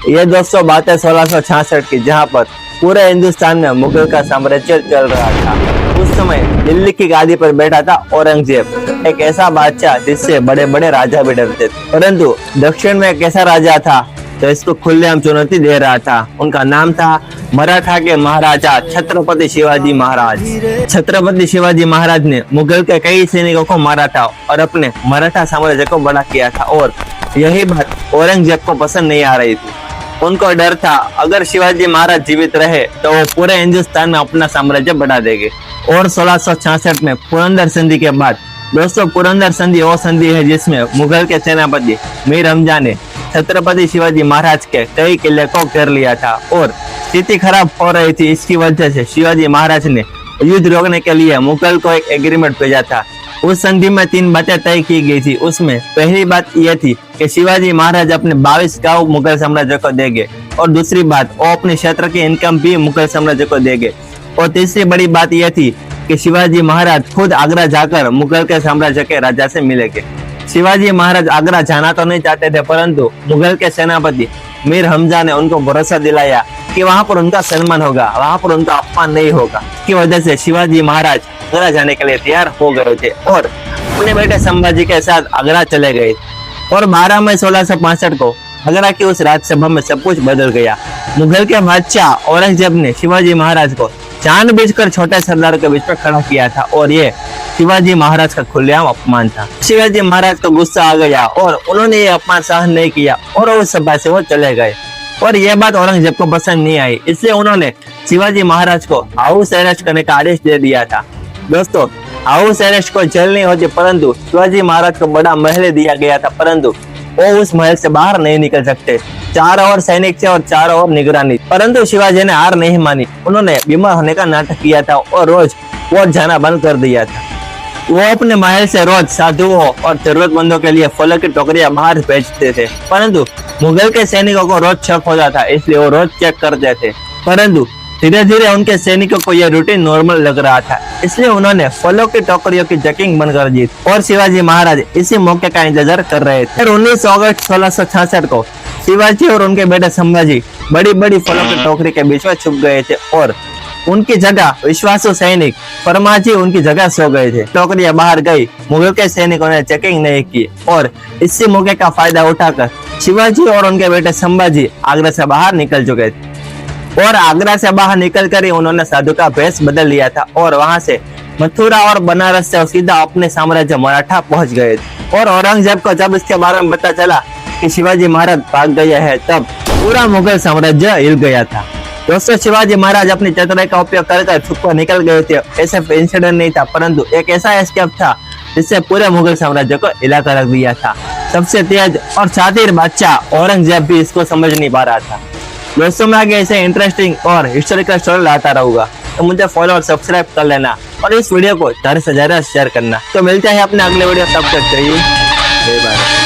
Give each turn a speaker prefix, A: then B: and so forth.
A: ये दोस्तों बात है 1666 की, जहाँ पर पूरे हिंदुस्तान में मुगल का साम्राज्य चल रहा था। उस समय दिल्ली की गादी पर बैठा था औरंगजेब, एक ऐसा बादशाह जिससे बड़े बड़े राजा भी डरते थे। परंतु दक्षिण में एक ऐसा राजा था तो इसको खुलेआम चुनौती दे रहा था। उनका नाम था मराठा के महाराजा छत्रपति शिवाजी महाराज। छत्रपति शिवाजी महाराज ने मुगल के कई सैनिकों को मारा था और अपने मराठा साम्राज्य को बड़ा किया था, और यही बात औरंगजेब को पसंद नहीं आ रही थी। उनको डर था अगर शिवाजी महाराज जीवित रहे तो वो पूरे हिंदुस्तान में अपना साम्राज्य बढ़ा देंगे। और 1666 में पुरंदर संधि के बाद, दोस्तों पुरंदर संधि वो संधि है जिसमें मुगल के सेनापति मीर हमजा ने छत्रपति शिवाजी महाराज के कई किले को घेर लिया था और स्थिति खराब हो रही थी। इसकी वजह से शिवाजी महाराज ने युद्ध रोकने के लिए मुगल को एक एग्रीमेंट भेजा था। उस संधि में 3 बातें तय की गई थी। उसमें पहली बात यह थी कि शिवाजी महाराज अपने 22 गांव मुगल साम्राज्य को देंगे, और दूसरी बात वो अपने क्षेत्र की इनकम भी मुगल साम्राज्य को देंगे, और तीसरी बड़ी बात यह थी कि शिवाजी महाराज खुद आगरा जाकर मुगल के साम्राज्य के राजा से मिलेंगे। शिवाजी महाराज आगरा जाना तो नहीं चाहते थे, परंतु मुगल के सेनापति मीर हमजा ने उनको भरोसा दिलाया कि वहां पर उनका सम्मान होगा, वहां पर उनका अपमान नहीं होगा। इसकी वजह से शिवाजी महाराज आगरा जाने के लिए तैयार हो गए थे और अपने बेटे संभाजी के साथ आगरा चले गए। और 12 मई 1665 को आगरा की उस राजसभा में सब कुछ बदल गया। मुगल के बादशाह औरंगजेब ने शिवाजी महाराज को जानबूझकर छोटे सरदार के बीच में खड़ा किया था, और ये शिवाजी महाराज का खुलेआम अपमान था। शिवाजी महाराज को गुस्सा आ गया और उन्होंने ये अपमान सहन नहीं किया और उस सभा से वो चले गए। और यह बात औरंगजेब को पसंद नहीं आई, इसलिए उन्होंने शिवाजी महाराज को हाउस अरेस्ट करने का आदेश दे दिया था। दोस्तों हाउस अरेस्ट को जेल नहीं होती, परंतु शिवाजी महाराज को बड़ा महल दिया गया था, परंतु वो उस महल से बाहर नहीं निकल सकते। 4 और सैनिक थे और 4 और निगरानी। परंतु शिवाजी ने हार नहीं मानी। उन्होंने बीमार होने का नाटक किया था और रोज कोर्ट जाना बंद कर दिया था। वो अपने महल से रोज साधुओं और जरूरतमंदों के लिए फलों की टोकरियां बाहर भेजते थे, परंतु मुगल के सैनिकों को रोज शक होता था, इसलिए वो रोज चेक करते थे। परंतु धीरे धीरे उनके सैनिकों को यह रूटीन नॉर्मल लग रहा था, इसलिए उन्होंने फलों की टोकरियों की चेकिंग बंद कर दी और शिवाजी महाराज इसी मौके का इंतजार कर रहे थे। 19 अगस्त 1666 को शिवाजी और उनके बेटे संभाजी बड़ी बड़ी फलों की टोकरी के बीच में छुप गए थे और उनकी जगह विश्वासु सैनिक फरमाजी उनकी जगह सो गए थे। टोकरियां बाहर गई, मुगल के सैनिकों ने चेकिंग नहीं की और इसी मौके का फायदा उठाकर शिवाजी और उनके बेटे संभाजी आगरा से बाहर निकल चुके थे। और आगरा से बाहर निकलकर ही उन्होंने साधु का भेष बदल लिया था और वहां से मथुरा और बनारस से सीधा अपने साम्राज्य मराठा पहुंच गए थे। और औरंगजेब को जब इसके बारे में पता चला कि शिवाजी महाराज भाग गए हैं, तब पूरा मुगल साम्राज्य हिल गया था। दोस्तों शिवाजी महाराज अपनी चतुराई का उपयोग कर छुपकर निकल गए थे। ऐसा इंसिडेंट नहीं था, परंतु एक ऐसा एस्केप था जिससे पूरे मुगल साम्राज्य को हिला कर रख दिया था। सबसे तेज और शातिर बादशाह औरंगजेब भी इसको समझ नहीं पा रहा था। दोस्तों मैं आगे ऐसे इंटरेस्टिंग और हिस्टोरिकल स्टोरी लाता रहूंगा, तो मुझे फॉलो और सब्सक्राइब कर लेना और इस वीडियो को ज़्यादा से ज़्यादा शेयर करना। तो मिलते हैं अपने अगले वीडियो, तब तक के लिए जय भारत।